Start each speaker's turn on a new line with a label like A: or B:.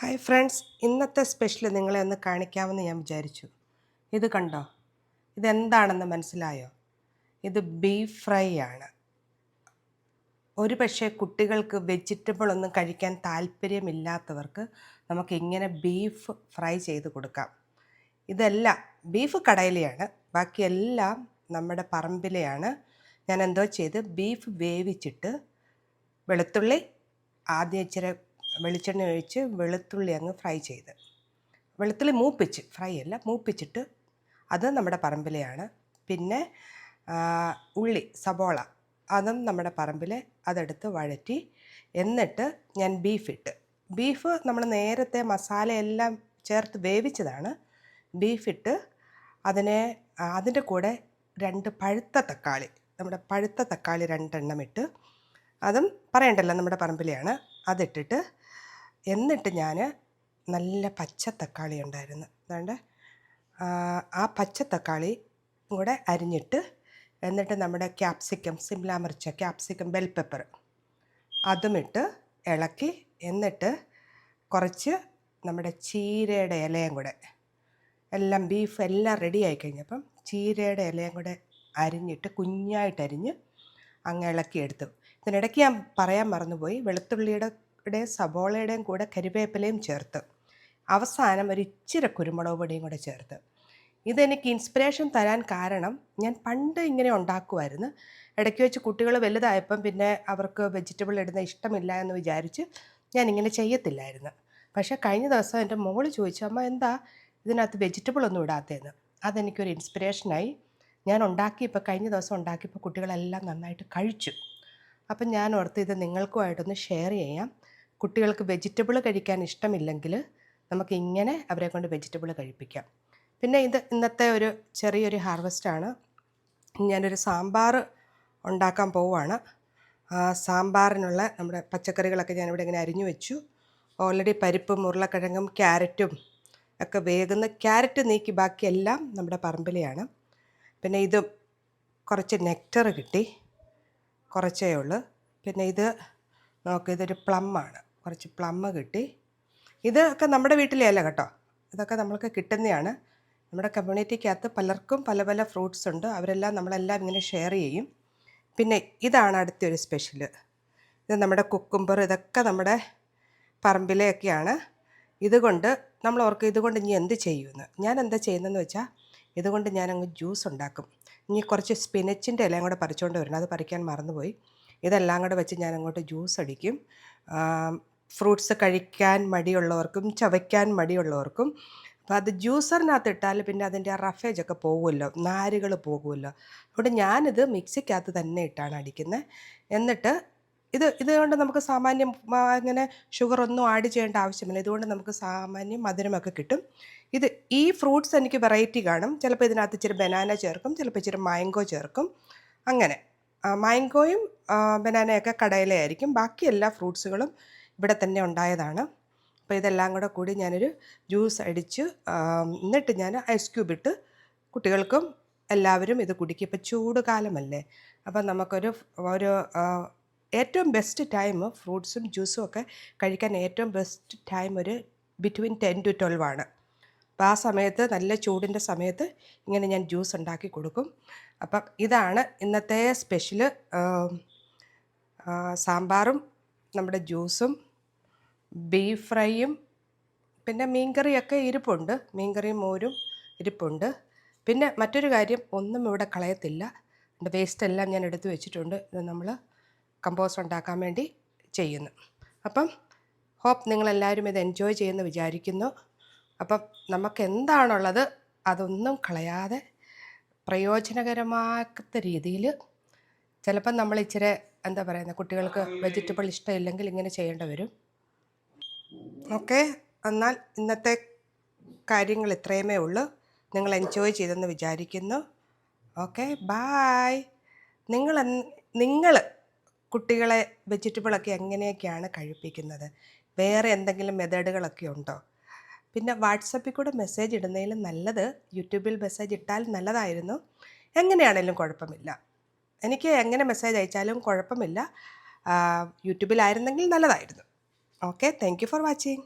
A: Hi friends, ഇന്നത്തെ special നിങ്ങളെ ഒന്ന് കാണിക്കാമെന്ന് ഞാൻ വിചാരിച്ചു. ഇത് കണ്ടോ? ഇതെന്താണെന്ന് മനസ്സിലായോ? ഇത് ബീഫ് ഫ്രൈ ആണ്. ഒരു പക്ഷേ കുട്ടികൾക്ക് വെജിറ്റബിൾ ഒന്നും കഴിക്കാൻ താല്പര്യമില്ലാത്തവർക്ക് നമുക്ക് ഇങ്ങനെ ബീഫ് ഫ്രൈ ചെയ്ത് കൊടുക്കാം. ഇതെല്ലാം ബീഫ് കടയിലെയാണ്, ബാക്കിയെല്ലാം നമ്മുടെ പറമ്പിലെയാണ്. ഞാൻ എന്തോ ചെയ്ത് ബീഫ് വേവിച്ചിട്ട് വെളുത്തുള്ളി ആദ്യം ഇച്ചിരി വെളിച്ചെണ്ണ ഒഴിച്ച് വെളുത്തുള്ളി അങ്ങ് ഫ്രൈ ചെയ്ത്, വെളുത്തുള്ളി മൂപ്പിച്ച്, ഫ്രൈ അല്ല മൂപ്പിച്ചിട്ട്, അത് നമ്മുടെ പറമ്പിലെയാണ്. പിന്നെ ഉള്ളി സബോള അതും നമ്മുടെ പറമ്പിലെ, അതെടുത്ത് വഴറ്റി എന്നിട്ട് ഞാൻ ബീഫ് നമ്മൾ നേരത്തെ മസാലയെല്ലാം ചേർത്ത് വേവിച്ചതാണ്. ബീഫിട്ട് അതിൻ്റെ കൂടെ 2 പഴുത്ത തക്കാളി, നമ്മുടെ പഴുത്ത തക്കാളി 2 എണ്ണം ഇട്ട്, അതും പറയണ്ടല്ലോ നമ്മുടെ പറമ്പിലെയാണ്, അതിട്ടിട്ട് എന്നിട്ട് ഞാൻ നല്ല പച്ച തക്കാളി ഉണ്ടായിരുന്നു, അതുകൊണ്ട് ആ പച്ച തക്കാളി കൂടെ അരിഞ്ഞിട്ട്, എന്നിട്ട് നമ്മുടെ ക്യാപ്സിക്കം, സിംല മിർച്ച, ക്യാപ്സിക്കം, ബെൽ പെപ്പർ അതുമിട്ട് ഇളക്കി, എന്നിട്ട് കുറച്ച് നമ്മുടെ ചീരയുടെ ഇലയും കൂടെ, എല്ലാം ബീഫ് എല്ലാം റെഡി ആയി കഴിഞ്ഞപ്പം ചീരയുടെ ഇലയും കൂടെ അരിഞ്ഞിട്ട് കുഞ്ഞായിട്ടരിഞ്ഞ് അങ്ങ് ഇളക്കിയെടുത്തു. ഇതിനിടയ്ക്ക് ഞാൻ പറയാൻ മറന്നുപോയി, വെളുത്തുള്ളിയുടെയും സബോളയുടെയും കൂടെ കരിവേപ്പിലയും ചേർത്ത്, അവസാനം ഒരു ഇച്ചിരി കുരുമുളക് പൊടിയും കൂടെ ചേർത്ത്. ഇതെനിക്ക് ഇൻസ്പിറേഷൻ തരാൻ കാരണം, ഞാൻ പണ്ട് ഇങ്ങനെ ഉണ്ടാക്കുമായിരുന്നു. ഇടയ്ക്ക് വെച്ച് കുട്ടികൾ വലുതായപ്പം പിന്നെ അവർക്ക് വെജിറ്റബിൾ ഇടുന്ന ഇഷ്ടമില്ല എന്ന് വിചാരിച്ച് ഞാനിങ്ങനെ ചെയ്യത്തില്ലായിരുന്നു. പക്ഷേ കഴിഞ്ഞ ദിവസം എൻ്റെ മോള് ചോദിച്ചു, അമ്മ എന്താ ഇതിനകത്ത് വെജിറ്റബിൾ ഒന്നും ഇടാത്തതെന്ന്. അതെനിക്കൊരു ഇൻസ്പിറേഷനായി. ഞാൻ ഉണ്ടാക്കിയപ്പോൾ, കഴിഞ്ഞ ദിവസം ഉണ്ടാക്കിയപ്പോൾ കുട്ടികളെല്ലാം നന്നായിട്ട് കഴിച്ചു. അപ്പം ഞാൻ ഓർത്ത് ഇത് നിങ്ങൾക്കുമായിട്ടൊന്ന് ഷെയർ ചെയ്യാം. കുട്ടികൾക്ക് വെജിറ്റബിൾ കഴിക്കാൻ ഇഷ്ടമില്ലെങ്കിൽ നമുക്ക് ഇങ്ങനെ അവരെ കൊണ്ട് വെജിറ്റബിൾ കഴിപ്പിക്കാം. പിന്നെ ഇത് ഇന്നത്തെ ഒരു ചെറിയൊരു ഹാർവസ്റ്റാണ്. ഞാനൊരു സാമ്പാർ ഉണ്ടാക്കാൻ പോവുകയാണ്. സാമ്പാറിനുള്ള നമ്മുടെ പച്ചക്കറികളൊക്കെ ഞാനിവിടെ ഇങ്ങനെ അരിഞ്ഞു വെച്ചു. ഓൾറെഡി പരിപ്പും ഉരുളക്കിഴങ്ങും ക്യാരറ്റും ഒക്കെ വേകുന്ന, ക്യാരറ്റ് നീക്കി ബാക്കിയെല്ലാം നമ്മുടെ പറമ്പിലെയാണ്. പിന്നെ ഇത് കുറച്ച് നെക്ടർ കിട്ടി, കുറച്ചേ ഉള്ളൂ. പിന്നെ ഇത് ഇതൊരു പ്ലമ്മാണ്, കുറച്ച് പ്ലം കിട്ടി. ഇതൊക്കെ നമ്മുടെ വീട്ടിലെ അല്ല കേട്ടോ, ഇതൊക്കെ നമ്മൾക്ക് കിട്ടുന്നതാണ്. നമ്മുടെ കമ്മ്യൂണിറ്റിക്കകത്ത് പലർക്കും പല പല ഫ്രൂട്ട്സ് ഉണ്ട്, അവരെല്ലാം നമ്മളെല്ലാം ഇങ്ങനെ ഷെയർ ചെയ്യും. പിന്നെ ഇതാണ് അടുത്തൊരു സ്പെഷ്യൽ. ഇത് നമ്മുടെ കുക്കുംബർ, ഇതൊക്കെ നമ്മുടെ പറമ്പിലെയൊക്കെയാണ്. ഇതുകൊണ്ട് നമ്മൾ ഓർക്കും ഇതുകൊണ്ട് ഇനി എന്ത് ചെയ്യുമെന്ന്. ഞാൻ എന്താ ചെയ്യുന്നതെന്ന് വെച്ചാൽ, ഇതുകൊണ്ട് ഞാനങ്ങ് ജ്യൂസ് ഉണ്ടാക്കും. ഇനി കുറച്ച് സ്പിനച്ചിൻ്റെ ഇലയും കൂടെ പറിച്ചുകൊണ്ട് വരണം, അത് പറിക്കാൻ മറന്നുപോയി. ഇതെല്ലാം കൂടെ വെച്ച് ഞാൻ അങ്ങോട്ട് ജ്യൂസ് അടിക്കും. ഫ്രൂട്ട്സ് കഴിക്കാൻ മടിയുള്ളവർക്കും ചവയ്ക്കാൻ മടിയുള്ളവർക്കും അപ്പോൾ അത് ജ്യൂസറിനകത്ത് ഇട്ടാൽ പിന്നെ അതിൻ്റെ ആ റഫേജൊക്കെ പോകുമല്ലോ, നാരുകൾ പോകുമല്ലോ. അതുകൊണ്ട് ഞാനിത് മിക്സിക്കകത്ത് തന്നെ ഇട്ടാണ് അടിക്കുന്നത്. എന്നിട്ട് ഇതുകൊണ്ട് നമുക്ക് സാമാന്യം ഇങ്ങനെ ഷുഗറൊന്നും ആഡ് ചെയ്യേണ്ട ആവശ്യമില്ല. ഇതുകൊണ്ട് നമുക്ക് സാമാന്യം മധുരമൊക്കെ കിട്ടും. ഈ ഫ്രൂട്ട്സ് എനിക്ക് വെറൈറ്റി കാണും. ചിലപ്പോൾ ഇതിനകത്ത് ഇച്ചിരി ബനാന ചേർക്കും, ചിലപ്പോൾ ഇച്ചിരി മാംഗോ ചേർക്കും. അങ്ങനെ മാംഗോയും ബനാനയൊക്കെ കടയിലെ ആയിരിക്കും, ബാക്കി എല്ലാ ഫ്രൂട്ട്സുകളും ഇവിടെ തന്നെ ഉണ്ടായതാണ്. അപ്പോൾ ഇതെല്ലാം കൂടി ഞാനൊരു ജ്യൂസ് അടിച്ച്, എന്നിട്ട് ഞാൻ ഐസ് ക്യൂബ് ഇട്ട് കുട്ടികൾക്കും എല്ലാവരും ഇത് കുടിക്കും. ഇപ്പോൾ ചൂട് കാലമല്ലേ, അപ്പം നമുക്കൊരു ഏറ്റവും ബെസ്റ്റ് ടൈം ഫ്രൂട്ട്സും ജ്യൂസും ഒക്കെ കഴിക്കാൻ ഏറ്റവും ബെസ്റ്റ് ടൈം ഒരു ബിറ്റ്വീൻ 10 to 12 ആണ്. അപ്പോൾ ആ സമയത്ത്, നല്ല ചൂടിൻ്റെ സമയത്ത് ഇങ്ങനെ ഞാൻ ജ്യൂസ് ഉണ്ടാക്കി കൊടുക്കും. അപ്പം ഇതാണ് ഇന്നത്തെ സ്പെഷ്യൽ. സാമ്പാറും നമ്മുടെ ജ്യൂസും ബീഫ് ഫ്രൈയും, പിന്നെ മീൻകറിയൊക്കെ ഇരിപ്പുണ്ട്, മീൻകറിയും മോരും ഇരിപ്പുണ്ട്. പിന്നെ മറ്റൊരു കാര്യം, ഒന്നും ഇവിടെ കളയത്തില്ല, എൻ്റെ വേസ്റ്റെല്ലാം ഞാൻ എടുത്തു വെച്ചിട്ടുണ്ട്. ഇത് നമ്മൾ കമ്പോസ്റ്റ് ഉണ്ടാക്കാൻ വേണ്ടി ചെയ്യുന്നു. അപ്പം ഹോപ്പ് നിങ്ങളെല്ലാവരും ഇത് എൻജോയ് ചെയ്യുമെന്ന് വിചാരിക്കുന്നു. അപ്പം നമുക്ക് എന്താണുള്ളത് അതൊന്നും കളയാതെ പ്രയോജനകരമാക്കാത്ത രീതിയിൽ, ചിലപ്പം നമ്മൾ ഇച്ചിരി എന്താ പറയുന്നത്, കുട്ടികൾക്ക് വെജിറ്റബിൾ ഇഷ്ടമില്ലെങ്കിൽ ഇങ്ങനെ ചെയ്യേണ്ടി വരും. ഓക്കെ, എന്നാൽ ഇന്നത്തെ കാര്യങ്ങൾ ഇത്രയുമേ ഉള്ളൂ. നിങ്ങൾ എൻജോയ് ചെയ്തെന്ന് വിചാരിക്കുന്നു. Okay, bye. നിങ്ങൾ കുട്ടികളെ വെജിറ്റബിളൊക്കെ എങ്ങനെയൊക്കെയാണ് കഴിപ്പിക്കുന്നത്? വേറെ എന്തെങ്കിലും മെത്തേഡുകളൊക്കെ ഉണ്ടോ? പിന്നെ വാട്സപ്പിൽ കൂടെ മെസ്സേജ് ഇടുന്നതിലും നല്ലത് യൂട്യൂബിൽ മെസ്സേജ് ഇട്ടാൽ നല്ലതായിരുന്നു. എങ്ങനെയാണെങ്കിലും കുഴപ്പമില്ല, എനിക്ക് എങ്ങനെ മെസ്സേജ് അയച്ചാലും കുഴപ്പമില്ല. യൂട്യൂബിലായിരുന്നെങ്കിൽ നല്ലതായിരുന്നു. Okay, thank you for watching.